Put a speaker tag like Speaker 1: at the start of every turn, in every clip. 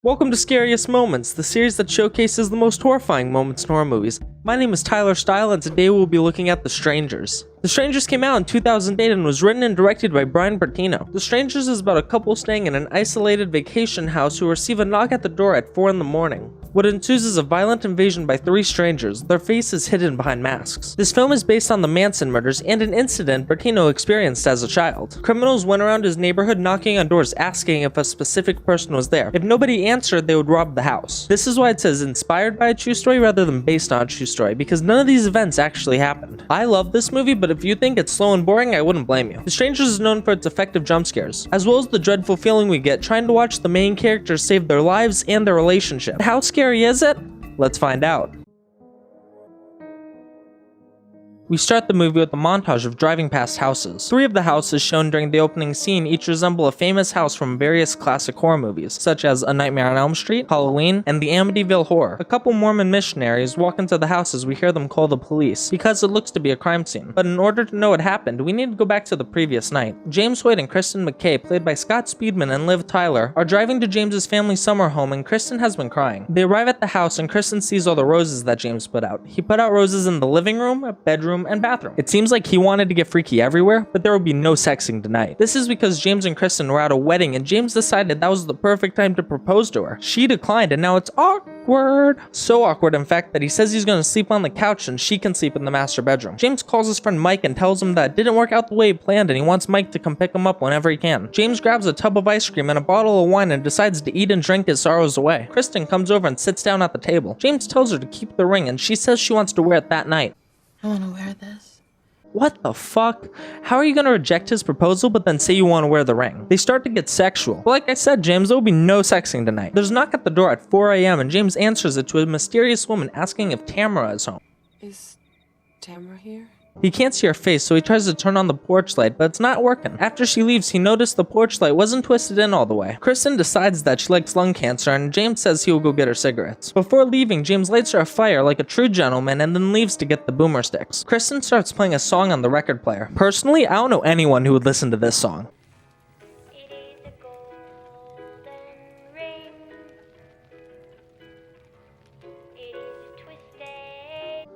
Speaker 1: Welcome to Scariest Moments, the series that showcases the most horrifying moments in horror movies. My name is Tyler Style, and today we'll be looking at The Strangers. The Strangers came out in 2008 and was written and directed by Brian Bertino. The Strangers is about a couple staying in an isolated vacation house who receive a knock at the door at 4 in the morning. What ensues is a violent invasion by 3 strangers, their faces hidden behind masks. This film is based on the Manson murders and an incident Bertino experienced as a child. Criminals went around his neighborhood knocking on doors asking if a specific person was there. If nobody answered, they would rob the house. This is why it says inspired by a true story rather than based on a true story, because none of these events actually happened. I love this movie, but if you think it's slow and boring, I wouldn't blame you. The Strangers is known for its effective jump scares, as well as the dreadful feeling we get trying to watch the main characters save their lives and their relationship. How scary is it? Let's find out. We start the movie with a montage of driving past houses. 3 of the houses shown during the opening scene each resemble a famous house from various classic horror movies, such as A Nightmare on Elm Street, Halloween, and the Amityville Horror. A couple Mormon missionaries walk into the house as we hear them call the police, because it looks to be a crime scene. But in order to know what happened, we need to go back to the previous night. James Hoyt and Kristen McKay, played by Scott Speedman and Liv Tyler, are driving to James's family summer home and Kristen has been crying. They arrive at the house and Kristen sees all the roses that James put out. He put out roses in the living room, bedroom, and bathroom. It seems like he wanted to get freaky everywhere, but there would be no sexing tonight. This is because James and Kristen were at a wedding and James decided that was the perfect time to propose to her. She declined and now it's awkward. So awkward, in fact, that he says he's going to sleep on the couch and she can sleep in the master bedroom. James calls his friend Mike and tells him that it didn't work out the way he planned and he wants Mike to come pick him up whenever he can. James grabs a tub of ice cream and a bottle of wine and decides to eat and drink his sorrows away. Kristen comes over and sits down at the table. James tells her to keep the ring and she says she wants to wear it that night.
Speaker 2: I want to wear this.
Speaker 1: What the fuck? How are you gonna reject his proposal but then say you want to wear the ring? They start to get sexual. But like I said, James, there will be no sexing tonight. There's a knock at the door at 4 a.m. and James answers it to a mysterious woman asking if Tamara is home.
Speaker 2: Is Tamara here?
Speaker 1: He can't see her face, so he tries to turn on the porch light, but it's not working. After she leaves, he noticed the porch light wasn't twisted in all the way. Kristen decides that she likes lung cancer, and James says he will go get her cigarettes. Before leaving, James lights her a fire like a true gentleman and then leaves to get the boomer sticks. Kristen starts playing a song on the record player. Personally, I don't know anyone who would listen to this song.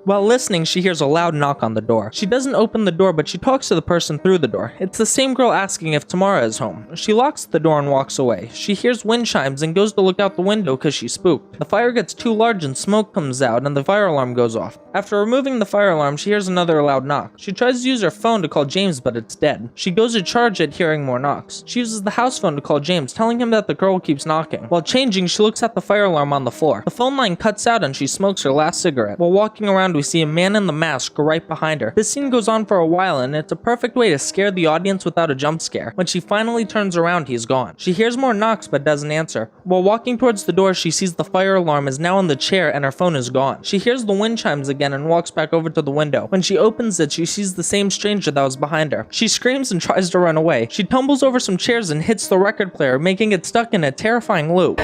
Speaker 1: While listening, she hears a loud knock on the door. She doesn't open the door, but she talks to the person through the door. It's the same girl asking if Tamara is home. She locks the door and walks away. She hears wind chimes and goes to look out the window because she's spooked. The fire gets too large and smoke comes out and the fire alarm goes off. After removing the fire alarm, she hears another loud knock. She tries to use her phone to call James, but it's dead. She goes to charge it, hearing more knocks. She uses the house phone to call James, telling him that the girl keeps knocking. While changing, she looks at the fire alarm on the floor. The phone line cuts out and she smokes her last cigarette. While walking around, we see a man in the mask right behind her. This scene goes on for a while and it's a perfect way to scare the audience without a jump scare. When she finally turns around, he's gone. She hears more knocks but doesn't answer. While walking towards the door, she sees the fire alarm is now on the chair and her phone is gone. She hears the wind chimes again and walks back over to the window. When she opens it, she sees the same stranger that was behind her. She screams and tries to run away. She tumbles over some chairs and hits the record player, making it stuck in a terrifying loop.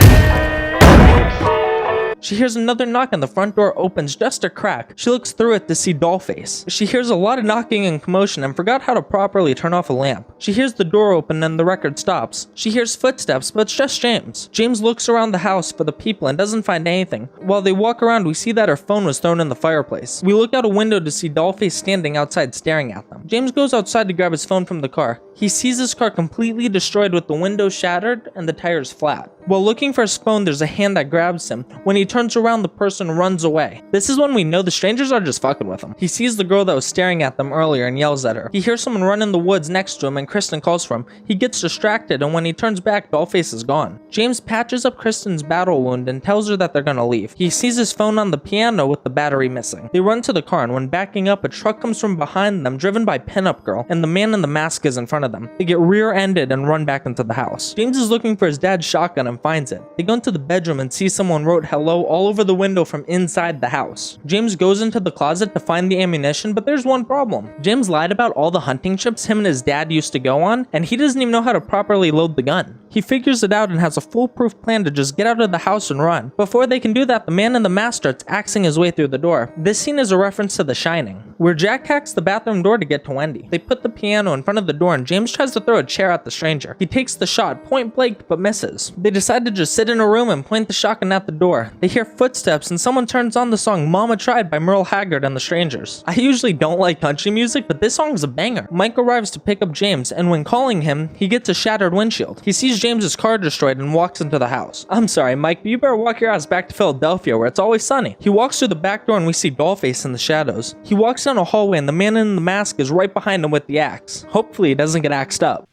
Speaker 1: She hears another knock and the front door opens just a crack. She looks through it to see Dollface. She hears a lot of knocking and commotion and forgot how to properly turn off a lamp. She hears the door open and the record stops. She hears footsteps, but it's just James. James looks around the house for the people and doesn't find anything. While they walk around, we see that her phone was thrown in the fireplace. We look out a window to see Dollface standing outside staring at them. James goes outside to grab his phone from the car. He sees his car completely destroyed with the window shattered and the tires flat. While looking for his phone, there's a hand that grabs him. When he turns around, the person runs away. This is when we know the strangers are just fucking with him. He sees the girl that was staring at them earlier and yells at her. He hears someone run in the woods next to him and Kristen calls for him. He gets distracted and when he turns back, Dollface is gone. James patches up Kristen's battle wound and tells her that they're gonna leave. He sees his phone on the piano with the battery missing. They run to the car and when backing up, a truck comes from behind them driven by Pinup Girl and the man in the mask is in front of them. They get rear-ended and run back into the house. James is looking for his dad's shotgun and finds it. They go into the bedroom and see someone wrote hello all over the window from inside the house. James goes into the closet to find the ammunition, but there's one problem. James lied about all the hunting trips him and his dad used to go on, and he doesn't even know how to properly load the gun. He figures it out and has a foolproof plan to just get out of the house and run. Before they can do that, the man in the mask starts axing his way through the door. This scene is a reference to The Shining, where Jack hacks the bathroom door to get to Wendy. They put the piano in front of the door and James tries to throw a chair at the stranger. He takes the shot point blank but misses. They decide to just sit in a room and point the shotgun at the door. They hear footsteps and someone turns on the song Mama Tried by Merle Haggard and the Strangers. I usually don't like country music, but this song is a banger. Mike arrives to pick up James, and when calling him, he gets a shattered windshield. He sees James's car destroyed and walks into the house. I'm sorry, Mike, but you better walk your ass back to Philadelphia where it's always sunny. He walks through the back door and we see Dollface in the shadows. He walks down a hallway and the man in the mask is right behind him with the axe. Hopefully he doesn't get axed up.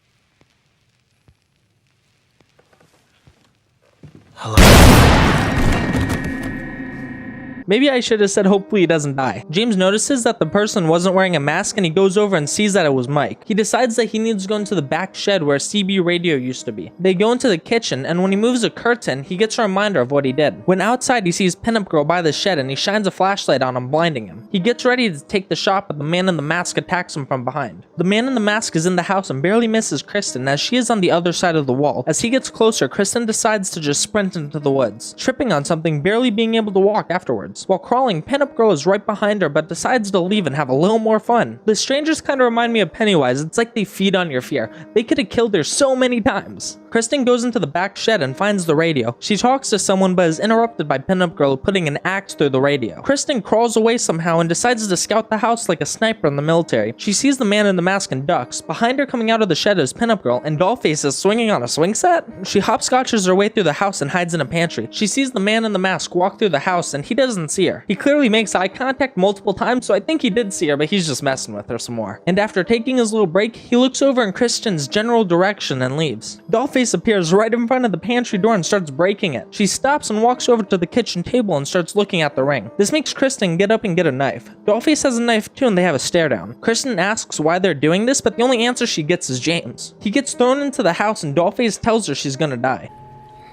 Speaker 1: Maybe I should have said hopefully he doesn't die. James notices that the person wasn't wearing a mask and he goes over and sees that it was Mike. He decides that he needs to go into the back shed where a CB radio used to be. They go into the kitchen and when he moves a curtain, he gets a reminder of what he did. When outside, he sees Pinup Girl by the shed and he shines a flashlight on him, blinding him. He gets ready to take the shot, but the man in the mask attacks him from behind. The man in the mask is in the house and barely misses Kristen as she is on the other side of the wall. As he gets closer, Kristen decides to just sprint into the woods, tripping on something, barely being able to walk afterwards. While crawling, Pinup Girl is right behind her but decides to leave and have a little more fun. The strangers kind of remind me of Pennywise. It's like they feed on your fear. They could have killed her so many times. Kristen goes into the back shed and finds the radio. She talks to someone but is interrupted by Pinup Girl putting an axe through the radio. Kristen crawls away somehow and decides to scout the house like a sniper in the military. She sees the man in the mask and ducks. Behind her coming out of the shed is Pinup Girl and Dollface is swinging on a swing set. She hopscotches her way through the house and hides in a pantry. She sees the man in the mask walk through the house and he doesn't see her. He clearly makes eye contact multiple times, so I think he did see her, but he's just messing with her some more. And after taking his little break, he looks over in Kristen's general direction and leaves. Dollface appears right in front of the pantry door and starts breaking it. She stops and walks over to the kitchen table and starts looking at the ring. This makes Kristen get up and get a knife. Dollface has a knife too and they have a stare down. Kristen asks why they're doing this, but the only answer she gets is James. He gets thrown into the house and Dollface tells her she's gonna die.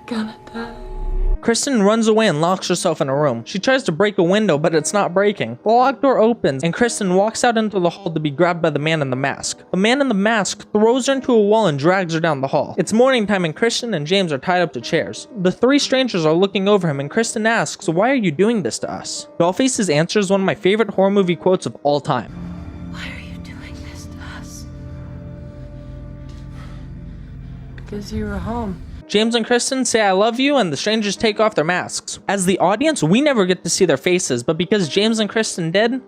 Speaker 2: You're gonna die.
Speaker 1: Kristen runs away and locks herself in a room. She tries to break a window, but it's not breaking. The locked door opens, and Kristen walks out into the hall to be grabbed by the man in the mask. The man in the mask throws her into a wall and drags her down the hall. It's morning time, and Kristen and James are tied up to chairs. The three strangers are looking over him, and Kristen asks, "Why are you doing this to us?" Dollface's answer is one of my favorite horror movie quotes of all time.
Speaker 2: Why are you doing this to us? Because you were home.
Speaker 1: James and Kristen say "I love you" and the strangers take off their masks. As the audience, we never get to see their faces, but because James and Kristen did,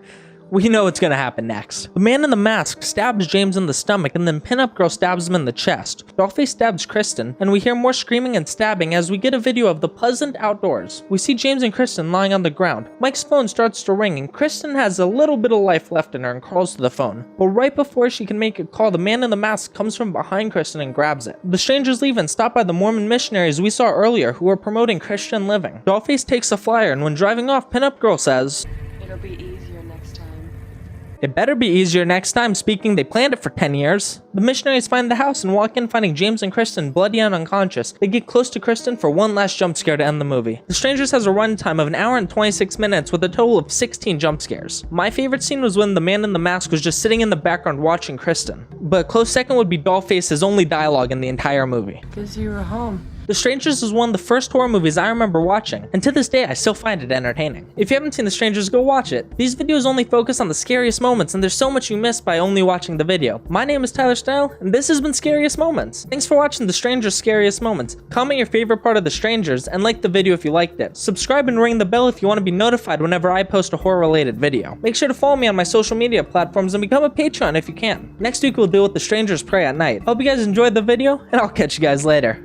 Speaker 1: we know what's gonna happen next. The man in the mask stabs James in the stomach and then Pinup Girl stabs him in the chest. Dollface stabs Kristen, and we hear more screaming and stabbing as we get a video of the pleasant outdoors. We see James and Kristen lying on the ground. Mike's phone starts to ring and Kristen has a little bit of life left in her and crawls to the phone. But right before she can make a call, the man in the mask comes from behind Kristen and grabs it. The strangers leave and stop by the Mormon missionaries we saw earlier who are promoting Christian living. Dollface takes a flyer and when driving off, Pinup Girl says,
Speaker 2: It'll be easier next time.
Speaker 1: "It better be easier next time," speaking they planned it for 10 years. The missionaries find the house and walk in finding James and Kristen bloody and unconscious. They get close to Kristen for one last jump scare to end the movie. The Strangers has a runtime of 1 hour and 26 minutes with a total of 16 jump scares. My favorite scene was when the man in the mask was just sitting in the background watching Kristen. But a close second would be Dollface's only dialogue in the entire movie.
Speaker 2: Because you were home.
Speaker 1: The Strangers is one of the first horror movies I remember watching, and to this day I still find it entertaining. If you haven't seen The Strangers, go watch it. These videos only focus on the scariest moments, and there's so much you miss by only watching the video. My name is Tyler Style, and this has been Scariest Moments. Thanks for watching The Strangers' Scariest Moments. Comment your favorite part of The Strangers, and like the video if you liked it. Subscribe and ring the bell if you want to be notified whenever I post a horror-related video. Make sure to follow me on my social media platforms and become a Patreon if you can. Next week we'll deal with The Strangers Pray at Night. Hope you guys enjoyed the video, and I'll catch you guys later.